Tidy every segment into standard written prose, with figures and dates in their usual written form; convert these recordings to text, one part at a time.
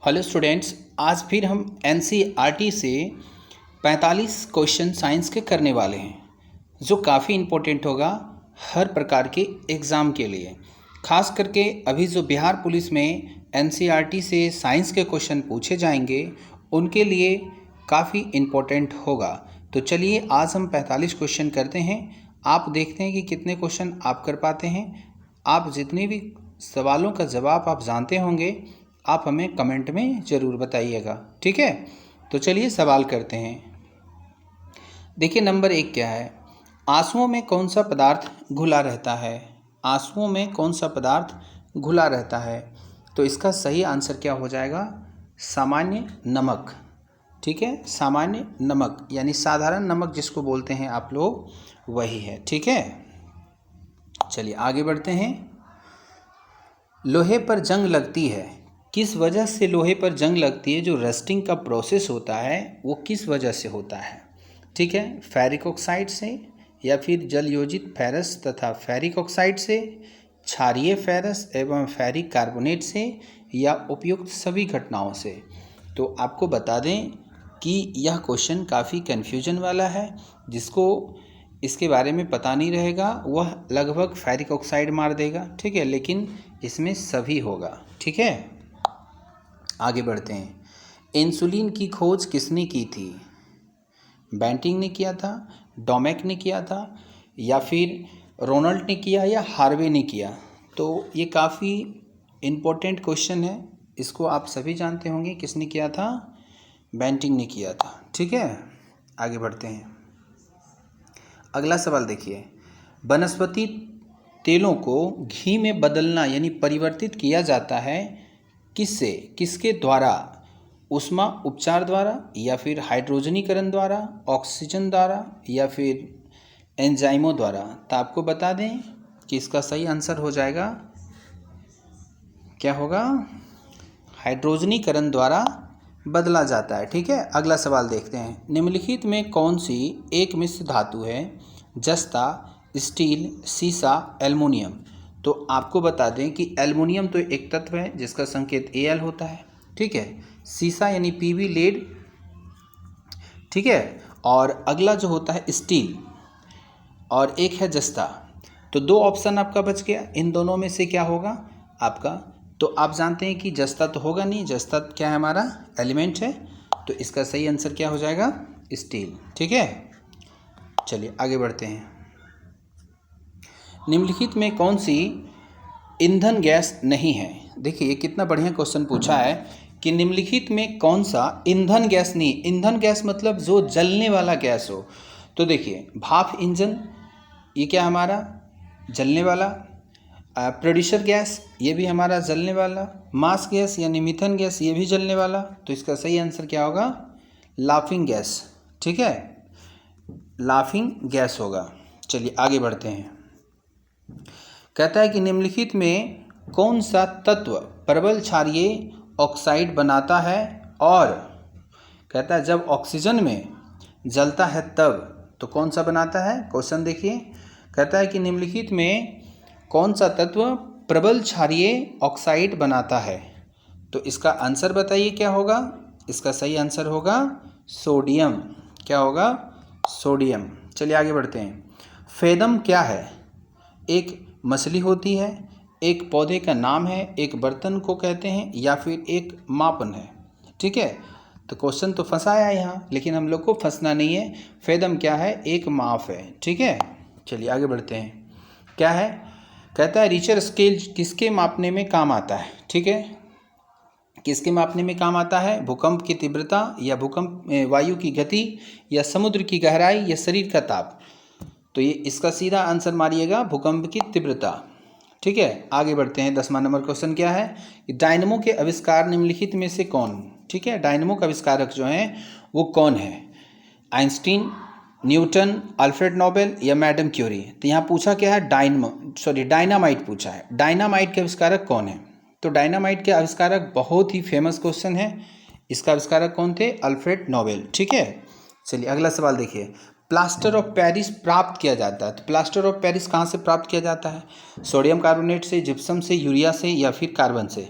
Hello students, आज फिर हम एनसीईआरटी से 45 क्वेश्चन साइंस के करने वाले हैं, जो काफ़ी इम्पोर्टेंट होगा हर प्रकार के एग्ज़ाम के लिए। खास करके अभी जो बिहार पुलिस में एनसीईआरटी से साइंस के क्वेश्चन पूछे जाएंगे, उनके लिए काफ़ी इम्पोर्टेंट होगा। तो चलिए आज हम 45 क्वेश्चन करते हैं। आप देखते हैं कि कितने क्वेश्चन आप कर पाते हैं। आप जितने भी सवालों का जवाब आप जानते होंगे, आप हमें कमेंट में ज़रूर बताइएगा, ठीक है। तो चलिए सवाल करते हैं। देखिए नंबर 1 क्या है, आंसुओं में कौन सा पदार्थ घुला रहता है। आंसुओं में कौन सा पदार्थ घुला रहता है, तो इसका सही आंसर क्या हो जाएगा, सामान्य नमक। ठीक है, सामान्य नमक यानी साधारण नमक जिसको बोलते हैं आप लोग, वही है। ठीक है, चलिए आगे बढ़ते हैं। लोहे पर जंग लगती है, किस वजह से लोहे पर जंग लगती है। जो रस्टिंग का प्रोसेस होता है वो किस वजह से होता है। ठीक है, फेरिक ऑक्साइड से, या फिर जल योजित फेरस तथा फेरिक ऑक्साइड से, क्षारीय फेरस एवं फेरिक कार्बोनेट से, या उपयुक्त सभी घटनाओं से। तो आपको बता दें कि यह क्वेश्चन काफ़ी कन्फ्यूजन वाला है। जिसको इसके बारे में पता नहीं रहेगा वह लगभग फेरिक ऑक्साइड मार देगा। ठीक है, लेकिन इसमें सभी होगा। ठीक है, आगे बढ़ते हैं। इंसुलिन की खोज किसने की थी। बेंटिंग ने किया था, डोमेक ने किया था, या फिर रोनाल्ड ने किया, या हार्वे ने किया। तो ये काफ़ी इम्पोर्टेंट क्वेश्चन है, इसको आप सभी जानते होंगे किसने किया था, बेंटिंग ने किया था। ठीक है, आगे बढ़ते हैं। अगला सवाल देखिए, वनस्पति तेलों को घी में बदलना यानी परिवर्तित किया जाता है किससे, किसके द्वारा। ऊष्मा उपचार द्वारा, या फिर हाइड्रोजनीकरण द्वारा, ऑक्सीजन द्वारा, या फिर एंजाइमों द्वारा। तो आपको बता दें कि इसका सही आंसर हो जाएगा, क्या होगा, हाइड्रोजनीकरण द्वारा बदला जाता है। ठीक है, अगला सवाल देखते हैं। निम्नलिखित में कौन सी एक मिश्र धातु है, जस्ता, स्टील, सीसा, एल्युमिनियम। तो आपको बता दें कि एल्युमिनियम तो एक तत्व है जिसका संकेत Al होता है। ठीक है, सीसा यानी पीवी लेड। ठीक है, और अगला जो होता है स्टील, और एक है जस्ता। तो दो ऑप्शन आपका बच गया, इन दोनों में से क्या होगा आपका। तो आप जानते हैं कि जस्ता तो होगा नहीं, जस्ता क्या है, हमारा एलिमेंट है। तो इसका सही आंसर क्या हो जाएगा, स्टील। ठीक है, चलिए आगे बढ़ते हैं। निम्नलिखित में कौन सी ईंधन गैस नहीं है। देखिए कितना बढ़िया क्वेश्चन पूछा है कि निम्नलिखित में कौन सा ईंधन गैस नहीं। ईंधन गैस मतलब जो जलने वाला गैस हो। तो देखिए भाप इंजन, ये क्या हमारा जलने वाला। प्रोड्यूसर गैस, ये भी हमारा जलने वाला। मास गैस यानी मीथेन गैस, ये भी जलने वाला। तो इसका सही आंसर क्या होगा, लाफिंग गैस। ठीक है, लाफिंग गैस होगा। चलिए आगे बढ़ते हैं। कहता है कि निम्नलिखित में कौन सा तत्व प्रबल क्षारीय ऑक्साइड बनाता है, और कहता है जब ऑक्सीजन में जलता है तब। तो कौन सा बनाता है, क्वेश्चन देखिए। कहता है कि निम्नलिखित में कौन सा तत्व प्रबल क्षारीय ऑक्साइड बनाता है। तो इसका आंसर बताइए क्या होगा। इसका सही आंसर होगा सोडियम। क्या होगा, सोडियम। चलिए आगे बढ़ते हैं। फेदम क्या है, एक मछली होती है, एक पौधे का नाम है, एक बर्तन को कहते हैं, या फिर एक मापन है। ठीक है, तो क्वेश्चन तो फंसाया यहाँ, लेकिन हम लोग को फंसना नहीं है। फेदम क्या है, एक माप है। ठीक है, चलिए आगे बढ़ते हैं। क्या है, कहता है रिचर स्केल किसके मापने में काम आता है। ठीक है, किसके मापने में काम आता है, भूकंप की तीव्रता, या भूकंप वायु की गति, या समुद्र की गहराई, या शरीर का ताप। तो ये इसका सीधा आंसर मारिएगा, भूकंप की तीव्रता। ठीक है, आगे बढ़ते हैं। 10वां नंबर क्वेश्चन क्या है, डायनमो के आविष्कार निम्नलिखित में से कौन। ठीक है, डायनमो का आविष्कारक जो हैं वो कौन है, आइंस्टीन, न्यूटन, अल्फ्रेड नोबेल, या मैडम क्यूरी। तो यहाँ पूछा क्या है, डायनामाइट पूछा है। डायनामाइट के आविष्कारक कौन है। तो डायनामाइट के आविष्कारक बहुत ही फेमस क्वेश्चन है, इसका आविष्कारक कौन थे, अल्फ्रेड नोबेल। ठीक है, चलिए अगला सवाल देखिए। प्लास्टर ऑफ पेरिस प्राप्त किया जाता है। तो प्लास्टर ऑफ पेरिस कहाँ से प्राप्त किया जाता है, सोडियम कार्बोनेट से, जिप्सम से, यूरिया से, या फिर कार्बन से।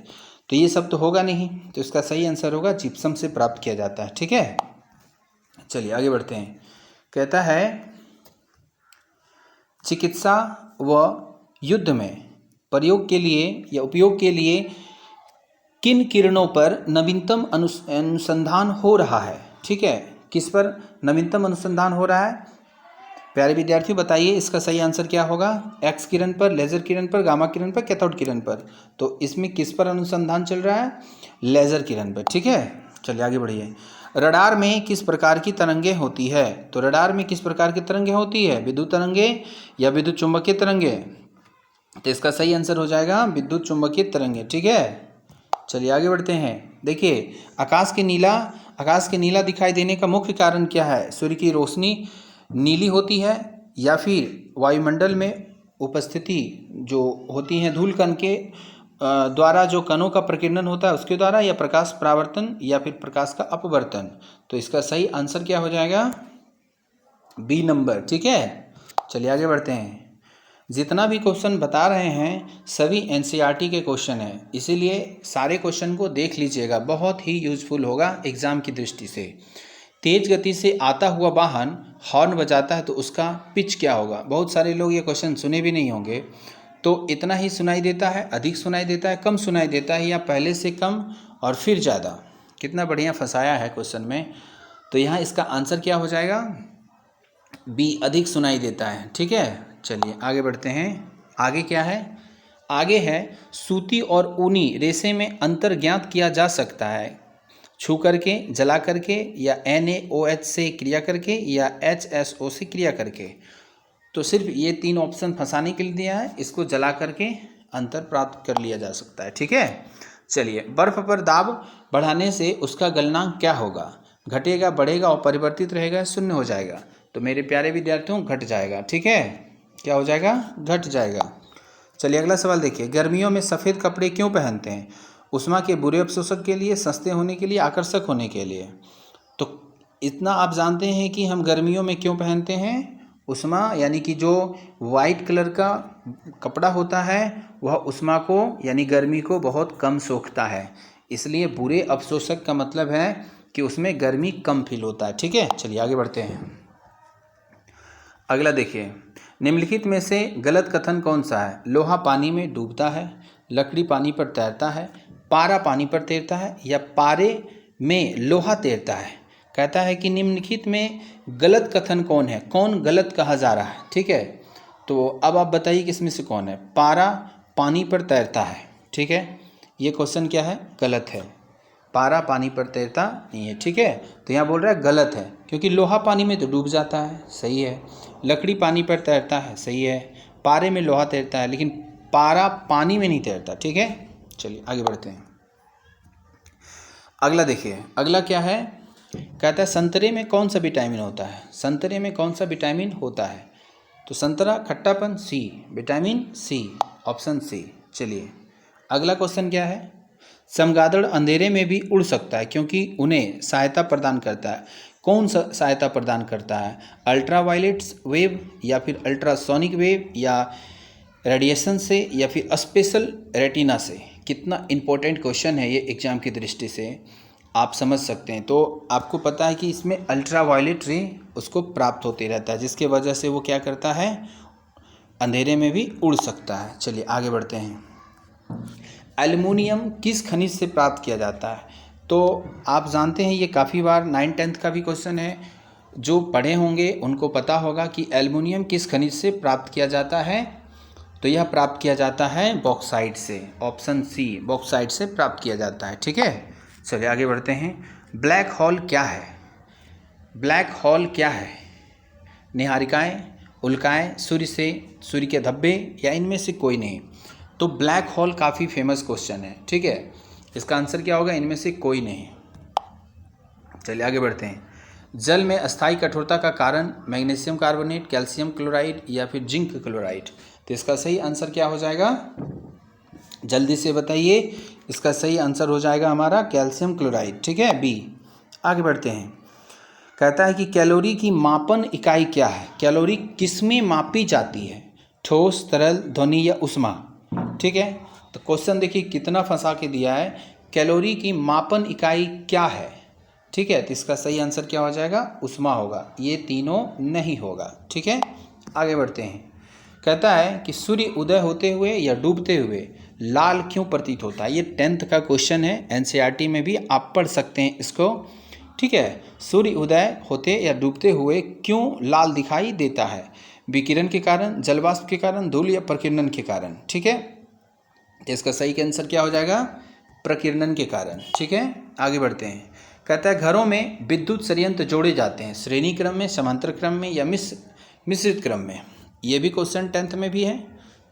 तो ये सब तो होगा नहीं, तो इसका सही आंसर होगा जिप्सम से प्राप्त किया जाता है। ठीक है, चलिए आगे बढ़ते हैं। कहता है चिकित्सा व युद्ध में प्रयोग के लिए या उपयोग के लिए किन किरणों पर नवीनतम अनुसंधान हो रहा है। ठीक है, किस पर नवीनतम अनुसंधान हो रहा है प्यारे विद्यार्थियों, बताइए इसका सही आंसर क्या होगा। एक्स किरण पर, लेजर किरण पर, गामा किरण पर, कैथोड किरण पर। तो इसमें किस पर अनुसंधान चल रहा है, लेजर किरण पर। ठीक है, चलिए आगे बढ़िए। रडार में किस प्रकार की तरंगें होती है। तो रडार में किस प्रकार की तरंगें होती है, विद्युत तरंगें या विद्युत चुंबकीय तरंगें। तो इसका सही आंसर हो जाएगा विद्युत चुंबकीय तरंगें। ठीक है, चलिए आगे बढ़ते हैं। देखिए आकाश के नीला दिखाई देने का मुख्य कारण क्या है। सूर्य की रोशनी नीली होती है या फिर वायुमंडल में उपस्थिति जो होती हैं धूल कण के द्वारा जो कणों का प्रकीर्णन होता है उसके द्वारा, या प्रकाश परावर्तन या फिर प्रकाश का अपवर्तन। तो इसका सही आंसर क्या हो जाएगा, बी नंबर। ठीक है, चलिए आगे बढ़ते हैं। जितना भी क्वेश्चन बता रहे हैं सभी एनसीईआरटी के क्वेश्चन हैं, इसीलिए सारे क्वेश्चन को देख लीजिएगा, बहुत ही यूजफुल होगा एग्जाम की दृष्टि से। तेज गति से आता हुआ वाहन हॉर्न बजाता है तो उसका पिच क्या होगा। बहुत सारे लोग ये क्वेश्चन सुने भी नहीं होंगे। तो इतना ही सुनाई देता है, अधिक सुनाई देता है, कम सुनाई देता है, या पहले से कम और फिर ज़्यादा। कितना बढ़िया फंसाया है क्वेश्चन में। तो यहाँ इसका आंसर क्या हो जाएगा, बी, अधिक सुनाई देता है। ठीक है, चलिए आगे बढ़ते हैं। आगे क्या है, आगे है सूती और ऊनी रेशे में अंतर ज्ञात किया जा सकता है छू करके, जला करके, या NaOH से क्रिया करके, या HSO से क्रिया करके। तो सिर्फ ये 3 ऑप्शन फंसाने के लिए दिया है, इसको जला करके अंतर प्राप्त कर लिया जा सकता है। ठीक है, चलिए बर्फ पर दाब बढ़ाने से उसका गलनांक क्या होगा, घटेगा, बढ़ेगा और परिवर्तित रहेगा, शून्य हो जाएगा। तो मेरे प्यारे विद्यार्थियों घट जाएगा। ठीक है, क्या हो जाएगा, घट जाएगा। चलिए अगला सवाल देखिए। गर्मियों में सफ़ेद कपड़े क्यों पहनते हैं। उष्मा के बुरे अवशोषक के लिए, सस्ते होने के लिए, आकर्षक होने के लिए। तो इतना आप जानते हैं कि हम गर्मियों में क्यों पहनते हैं। उष्मा यानी कि जो वाइट कलर का कपड़ा होता है वह उष्मा को यानी गर्मी को बहुत कम सोखता है, इसलिए बुरे अवशोषक का मतलब है कि उसमें गर्मी कम फील होता है। ठीक है, चलिए आगे बढ़ते हैं। अगला देखिए, निम्नलिखित में से गलत कथन कौन सा है। लोहा पानी में डूबता है, लकड़ी पानी पर तैरता है, पारा पानी पर तैरता है, या पारे में लोहा तैरता है। कहता है कि निम्नलिखित में गलत कथन कौन है, कौन गलत कहा जा रहा है। ठीक है, तो अब आप बताइए कि इसमें से कौन है। पारा पानी पर तैरता है, ठीक है, ये क्वेश्चन क्या है, गलत है। पारा पानी पर तैरता नहीं है। ठीक है, तो यहाँ बोल रहा है गलत है, क्योंकि लोहा पानी में तो डूब जाता है, सही है। लकड़ी पानी पर तैरता है, सही है। पारे में लोहा तैरता है, लेकिन पारा पानी में नहीं तैरता। ठीक है, चलिए आगे बढ़ते हैं। अगला देखिए, अगला क्या है, कहता है संतरे में कौन सा विटामिन होता है। संतरे में कौन सा विटामिन होता है। तो संतरा खट्टापन, सी, विटामिन सी, ऑप्शन सी। चलिए अगला क्वेश्चन क्या है, चमगादड़ अंधेरे में भी उड़ सकता है क्योंकि उन्हें सहायता प्रदान करता है। कौन सा सहायता प्रदान करता है, अल्ट्रावायलेट वेव, या फिर अल्ट्रासोनिक वेव, या रेडिएशन से, या फिर स्पेशल रेटिना से। कितना इम्पोर्टेंट क्वेश्चन है ये एग्जाम की दृष्टि से, आप समझ सकते हैं। तो आपको पता है कि इसमें अल्ट्रावायलेट रे उसको प्राप्त होते रहता है, जिसके वजह से वो क्या करता है, अंधेरे में भी उड़ सकता है। चलिए आगे बढ़ते हैं। एल्युमिनियम किस खनिज से प्राप्त किया जाता है। तो आप जानते हैं ये काफ़ी बार 9th-10th का भी क्वेश्चन है, जो पढ़े होंगे उनको पता होगा कि एल्युमिनियम किस खनिज से प्राप्त किया जाता है। तो यह प्राप्त किया जाता है बॉक्साइट से, ऑप्शन सी, बॉक्साइट से प्राप्त किया जाता है। ठीक है, चलिए आगे बढ़ते हैं। ब्लैक होल क्या है। ब्लैक होल क्या है, निहारिकाएं, उल्काएं, सूर्य के धब्बे, या इनमें से कोई नहीं। तो ब्लैक होल काफ़ी फेमस क्वेश्चन है। ठीक है, इसका आंसर क्या होगा, इनमें से कोई नहीं। चलिए आगे बढ़ते हैं। जल में अस्थायी कठोरता का कारण मैग्नीशियम कार्बोनेट, कैल्शियम क्लोराइड, या फिर जिंक क्लोराइड। तो इसका सही आंसर क्या हो जाएगा, जल्दी से बताइए। इसका सही आंसर हो जाएगा हमारा कैल्शियम क्लोराइड। ठीक है, बी। आगे बढ़ते हैं। कहता है कि कैलोरी की मापन इकाई क्या है। कैलोरी किसमें मापी जाती है, ठोस, तरल, ध्वनि, या ऊष्मा। ठीक है, तो क्वेश्चन देखिए कितना फंसा के दिया है, कैलोरी की मापन इकाई क्या है। ठीक है, तो इसका सही आंसर क्या हो जाएगा, उष्मा होगा। ये तीनों नहीं होगा। ठीक है, आगे बढ़ते हैं। कहता है कि सूर्य उदय होते हुए या डूबते हुए लाल क्यों प्रतीत होता है। ये 10th का क्वेश्चन है, एनसीईआरटी में भी आप पढ़ सकते हैं इसको। ठीक है, सूर्य उदय होते या डूबते हुए क्यों लाल दिखाई देता है। विकिरण के कारण, जलवाष्प के कारण, धूल या प्रकीर्णन के कारण। ठीक है, तो इसका सही आंसर क्या हो जाएगा, प्रकीर्णन के कारण। ठीक है, आगे बढ़ते हैं। कहता है घरों में विद्युत संयंत्र जोड़े जाते हैं श्रेणी क्रम में, समांतर क्रम में या मिश्रित क्रम में। ये भी क्वेश्चन 10th में भी है।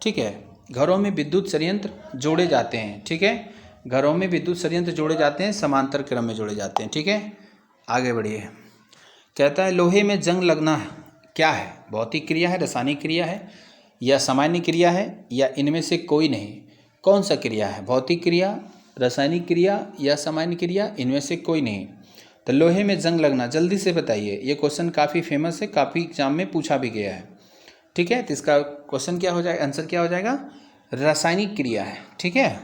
ठीक है, घरों में विद्युत संयंत्र जोड़े जाते हैं। ठीक है, घरों में विद्युत संयंत्र जोड़े जाते हैं, समांतर क्रम में जोड़े जाते हैं। ठीक है, आगे बढ़िए। कहता है लोहे में जंग लगना क्या है, भौतिक क्रिया है, रासायनिक क्रिया है या सामान्य क्रिया है या इनमें से कोई नहीं। कौन सा क्रिया है, भौतिक क्रिया, रासायनिक क्रिया या सामान्य क्रिया, इनमें से कोई नहीं। तो लोहे में जंग लगना, जल्दी से बताइए। ये क्वेश्चन काफ़ी फेमस है, काफ़ी एग्जाम में पूछा भी गया है। ठीक है, तो इसका क्वेश्चन क्या हो जाएगा, आंसर क्या हो जाएगा, रासायनिक क्रिया है। ठीक है,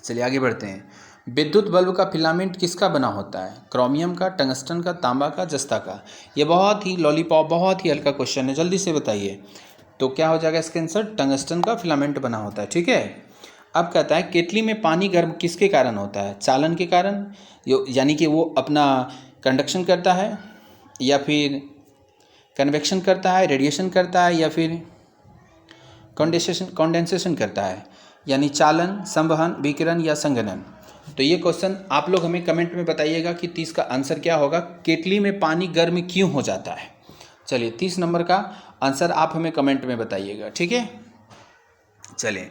चलिए आगे बढ़ते हैं। विद्युत बल्ब का फिलामेंट किसका बना होता है, क्रोमियम का, टंगस्टन का, तांबा का, जस्ता का। ये बहुत ही लॉलीपॉप, बहुत ही हल्का क्वेश्चन है, जल्दी से बताइए। तो क्या हो जाएगा इसका आंसर, टंगस्टन का फिलामेंट बना होता है। ठीक है, अब कहता है केतली में पानी गर्म किसके कारण होता है, चालन के कारण, यानी कि वो अपना कंडक्शन करता है, या फिर कन्वेक्शन करता है, रेडिएशन करता है, या फिर कंडेंसेशन करता है, यानी चालन, संवहन, विकिरण या संघनन। तो ये क्वेश्चन आप लोग हमें कमेंट में बताइएगा कि 30 का आंसर क्या होगा, केतली में पानी गर्म क्यों हो जाता है। चलिए 30 नंबर का आंसर आप हमें कमेंट में बताइएगा। ठीक है, चलिए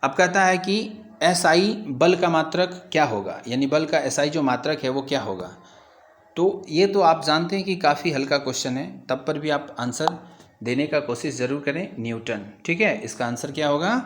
अब कहता है कि एसआई बल का मात्रक क्या होगा, यानी बल का एसआई जो मात्रक है वो क्या होगा। तो ये तो आप जानते हैं कि काफ़ी हल्का क्वेश्चन है, तब पर भी आप आंसर देने का कोशिश ज़रूर करें, न्यूटन। ठीक है, इसका आंसर क्या होगा,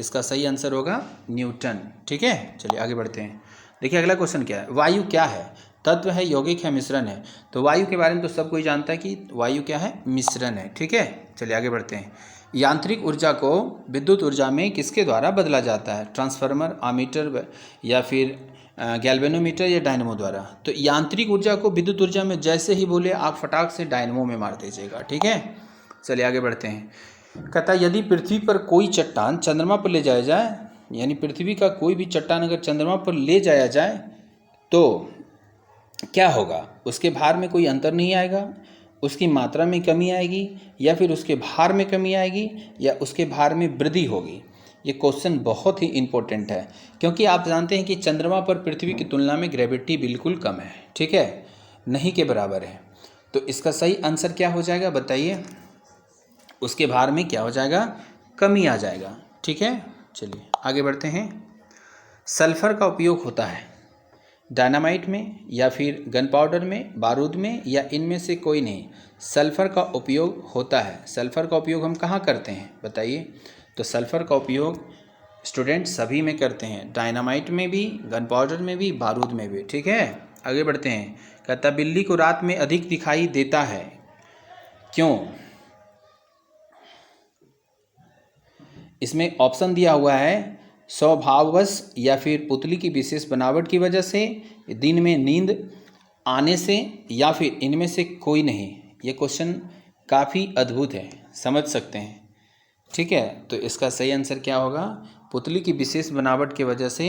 इसका सही आंसर होगा न्यूटन। ठीक है, चलिए आगे बढ़ते हैं। देखिए अगला क्वेश्चन क्या है, वायु क्या है, तत्व है, यौगिक है, मिश्रण है। तो वायु के बारे में तो सब कोई जानता है कि वायु क्या है, मिश्रण है। ठीक है, चलिए आगे बढ़ते हैं। यांत्रिक ऊर्जा को विद्युत ऊर्जा में किसके द्वारा बदला जाता है, ट्रांसफार्मर, आमीटर या फिर गैल्वेनोमीटर या डायनमो द्वारा। तो यांत्रिक ऊर्जा को विद्युत ऊर्जा में जैसे ही बोले आप फटाक से डायनमो में मार दीजिएगा। ठीक है, चलिए आगे बढ़ते हैं। कहता है यदि पृथ्वी पर कोई चट्टान चंद्रमा पर ले जाया जाए, यानी पृथ्वी का कोई भी चट्टान अगर चंद्रमा पर ले जाया जाए तो क्या होगा, उसके भार में कोई अंतर नहीं आएगा, उसकी मात्रा में कमी आएगी, या फिर उसके भार में कमी आएगी, या उसके भार में वृद्धि होगी। ये क्वेश्चन बहुत ही इम्पोर्टेंट है, क्योंकि आप जानते हैं कि चंद्रमा पर पृथ्वी की तुलना में ग्रेविटी बिल्कुल कम है। ठीक है, नहीं के बराबर है। तो इसका सही आंसर क्या हो जाएगा बताइए, उसके भार में क्या हो जाएगा, कमी आ जाएगा। ठीक है, चलिए आगे बढ़ते हैं। सल्फर का उपयोग होता है डायनामाइट में या फिर गन पाउडर में, बारूद में, या इनमें से कोई नहीं। सल्फर का उपयोग होता है, सल्फर का उपयोग हम कहाँ करते हैं बताइए। तो सल्फर का उपयोग स्टूडेंट सभी में करते हैं, डायनामाइट में भी, गन पाउडर में भी, बारूद में भी। ठीक है, आगे बढ़ते हैं। कहता बिल्ली को रात में अधिक दिखाई देता है, क्यों। इसमें ऑप्शन दिया हुआ है, स्वभाववश, या फिर पुतली की विशेष बनावट की वजह से, दिन में नींद आने से, या फिर इनमें से कोई नहीं। ये क्वेश्चन काफ़ी अद्भुत है, समझ सकते हैं। ठीक है, तो इसका सही आंसर क्या होगा, पुतली की विशेष बनावट की वजह से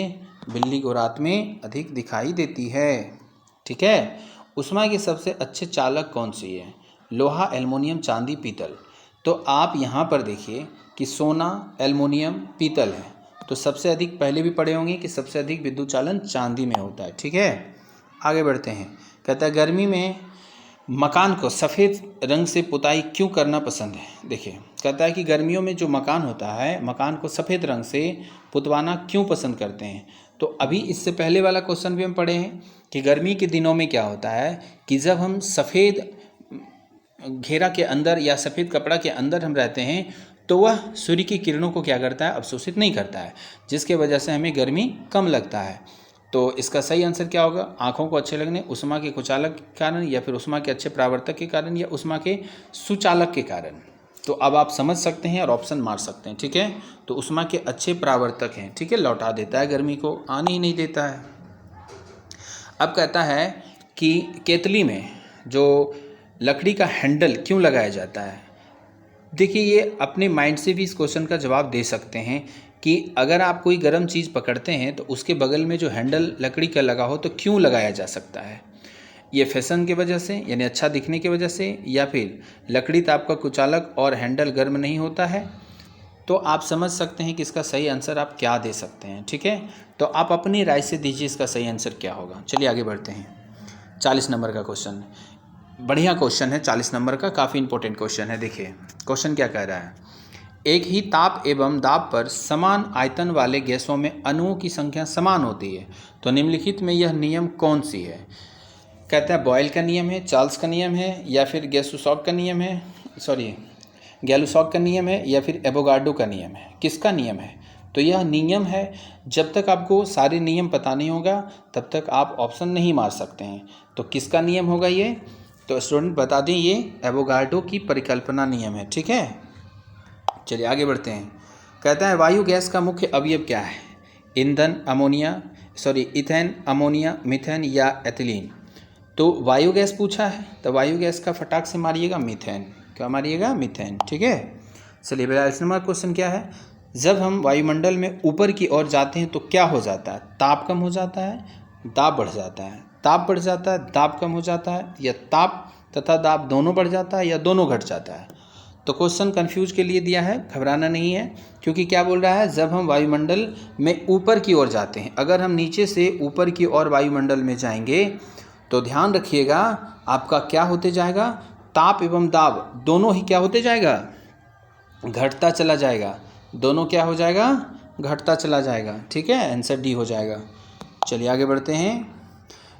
बिल्ली को रात में अधिक दिखाई देती है। ठीक है, उष्मा के सबसे अच्छे चालक कौन सी है, लोहा, एल्युमिनियम, चांदी, पीतल। तो आप यहाँ पर देखिए कि सोना, एल्युमिनियम, पीतल है, तो सबसे अधिक पहले भी पढ़े होंगे कि सबसे अधिक विद्युत चालन चांदी में होता है। ठीक है, आगे बढ़ते हैं। कहता है गर्मी में मकान को सफ़ेद रंग से पुताई क्यों करना पसंद है। देखिए कहता है कि गर्मियों में जो मकान होता है, मकान को सफ़ेद रंग से पुतवाना क्यों पसंद करते हैं। तो अभी इससे पहले वाला क्वेश्चन भी हम पढ़े हैं कि गर्मी के दिनों में क्या होता है कि जब हम सफ़ेद घेरा के अंदर या सफ़ेद कपड़ा के अंदर हम रहते हैं तो वह सूर्य की किरणों को क्या करता है, अवशोषित नहीं करता है, जिसके वजह से हमें गर्मी कम लगता है। तो इसका सही आंसर क्या होगा, आँखों को अच्छे लगने, उष्मा के कुचालक के कारण, या फिर उष्मा के अच्छे प्रावर्तक के कारण, या उष्मा के सुचालक के कारण। तो अब आप समझ सकते हैं और ऑप्शन मार सकते हैं, ठीक है। तो उष्मा के अच्छे परावर्तक हैं, ठीक है, लौटा देता है गर्मी को, आने ही नहीं देता है। अब कहता है कि केतली में जो लकड़ी का हैंडल क्यों लगाया जाता है। देखिए, ये अपने माइंड से भी इस क्वेश्चन का जवाब दे सकते हैं कि अगर आप कोई गर्म चीज़ पकड़ते हैं तो उसके बगल में जो हैंडल लकड़ी का लगा हो तो क्यों लगाया जा सकता है। ये फैशन की वजह से, यानी अच्छा दिखने की वजह से, या फिर लकड़ी ताप का कुचालक और हैंडल गर्म नहीं होता है। तो आप समझ सकते हैं कि इसका सही आंसर आप क्या दे सकते हैं, ठीक है। तो आप अपनी राय से दीजिए इसका सही आंसर क्या होगा। चलिए आगे बढ़ते हैं। 40 नंबर का क्वेश्चन, बढ़िया क्वेश्चन है, 40 नंबर का, काफ़ी इंपॉर्टेंट क्वेश्चन है। देखिए क्वेश्चन क्या कह रहा है। एक ही ताप एवं दाब पर समान आयतन वाले गैसों में अणुओं की संख्या समान होती है, तो निम्नलिखित में यह नियम कौन सी है। कहता है बॉयल का नियम है, चार्ल्स का नियम है, या फिर गैलुसॉक का नियम है, गैलुसॉक का नियम है, या फिर एवोगाड्रो का नियम है। किसका नियम है। तो यह नियम है। जब तक आपको सारे नियम पता नहीं होगा तब तक आप ऑप्शन नहीं मार सकते हैं। तो किसका नियम होगा ये, तो स्टूडेंट बता दें, ये एवोगाड्रो की परिकल्पना नियम है, ठीक है। चलिए आगे बढ़ते हैं। कहता है वायु गैस का मुख्य अवयव क्या है। ईंधन, इथेन, अमोनिया, मीथेन या एथिलीन। तो वायु गैस पूछा है, तो वायु गैस का फटाक से मारिएगा मीथेन। क्या मारिएगा, मीथेन, ठीक है। चलिए 42 नंबर क्वेश्चन क्या है। जब हम वायुमंडल में ऊपर की ओर जाते हैं तो क्या हो जाता है। ताप कम हो जाता है, दाब बढ़ जाता है। ताप बढ़ जाता है, दाब कम हो जाता है, या ताप तथा दाब दोनों बढ़ जाता है, या दोनों घट जाता है। तो क्वेश्चन कंफ्यूज के लिए दिया है, घबराना नहीं है, क्योंकि क्या बोल रहा है, जब हम वायुमंडल में ऊपर की ओर जाते हैं। अगर हम नीचे से ऊपर की ओर वायुमंडल में जाएंगे तो ध्यान रखिएगा आपका क्या होते जाएगा, ताप एवं दाब दोनों ही क्या होते जाएगा, घटता चला जाएगा। दोनों क्या हो जाएगा, घटता चला जाएगा, ठीक है। आंसर डी हो जाएगा। चलिए आगे बढ़ते हैं।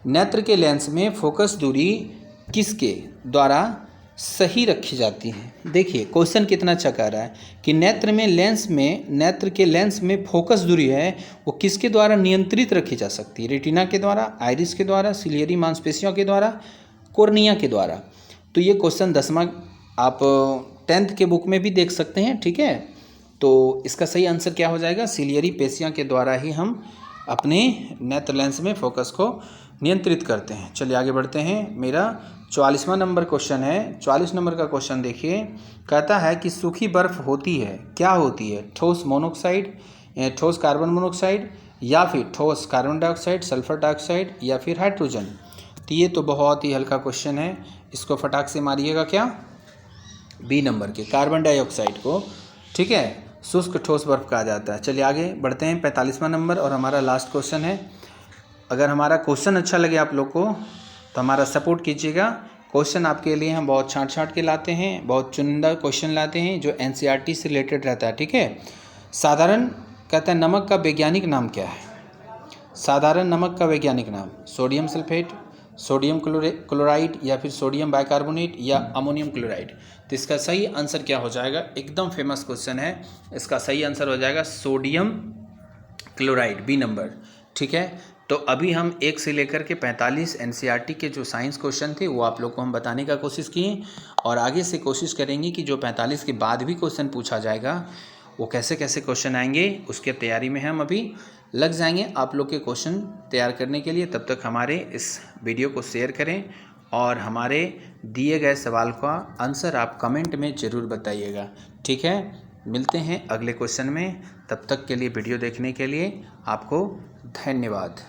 नेत्र के लेंस में फोकस दूरी किसके द्वारा सही रखी जाती है। देखिए क्वेश्चन कितना अच्छा कह रहा है कि नेत्र के लेंस में फोकस दूरी है वो किसके द्वारा नियंत्रित रखी जा सकती है। रेटिना के द्वारा, आइरिस के द्वारा, सिलियरी मांसपेशियों के द्वारा, कॉर्निया के द्वारा। तो ये क्वेश्चन 10वां आप 10th के बुक में भी देख सकते हैं, ठीक है। तो इसका सही आंसर क्या हो जाएगा, सिलियरी पेशियों के द्वारा ही हम अपने नेत्र लेंस में फोकस को नियंत्रित करते हैं। चलिए आगे बढ़ते हैं। मेरा 44वां नंबर क्वेश्चन है। 44 नंबर का क्वेश्चन देखिए, कहता है कि सूखी बर्फ़ होती है, क्या होती है, ठोस मोनोऑक्साइड, ठोस कार्बन मोनोऑक्साइड, या फिर ठोस कार्बन डाइऑक्साइड, सल्फर डाइऑक्साइड, या फिर हाइड्रोजन। तो ये तो बहुत ही हल्का क्वेश्चन है, इसको फटाक से मारिएगा क्या, बी नंबर के, कार्बन डाइऑक्साइड को, ठीक है, शुष्क ठोस बर्फ कहा जाता है। चलिए आगे बढ़ते हैं। 45वां नंबर और हमारा लास्ट क्वेश्चन है। अगर हमारा क्वेश्चन अच्छा लगे आप लोग को तो हमारा सपोर्ट कीजिएगा। क्वेश्चन आपके लिए हम बहुत छाँट के लाते हैं, बहुत चुनिंदा क्वेश्चन लाते हैं जो एनसीईआरटी से रिलेटेड रहता है, ठीक है। साधारण कहता है नमक का वैज्ञानिक नाम क्या है। साधारण नमक का वैज्ञानिक नाम, सोडियम सल्फेट, सोडियम क्लोराइड, या फिर सोडियम बाइकार्बोनेट, या अमोनियम क्लोराइड। तो इसका सही आंसर क्या हो जाएगा, एकदम फेमस क्वेश्चन है, इसका सही आंसर हो जाएगा सोडियम क्लोराइड, बी नंबर, ठीक है। तो अभी हम 1 से लेकर के 45 एनसीईआरटी के जो साइंस क्वेश्चन थे वो आप लोग को हम बताने का कोशिश किए, और आगे से कोशिश करेंगे कि जो 45 के बाद भी क्वेश्चन पूछा जाएगा वो कैसे कैसे क्वेश्चन आएंगे, उसके तैयारी में हम अभी लग जाएंगे आप लोग के क्वेश्चन तैयार करने के लिए। तब तक हमारे इस वीडियो को शेयर करें और हमारे दिए गए सवाल का आंसर आप कमेंट में ज़रूर बताइएगा, ठीक है। मिलते हैं अगले क्वेश्चन में, तब तक के लिए वीडियो देखने के लिए आपको धन्यवाद।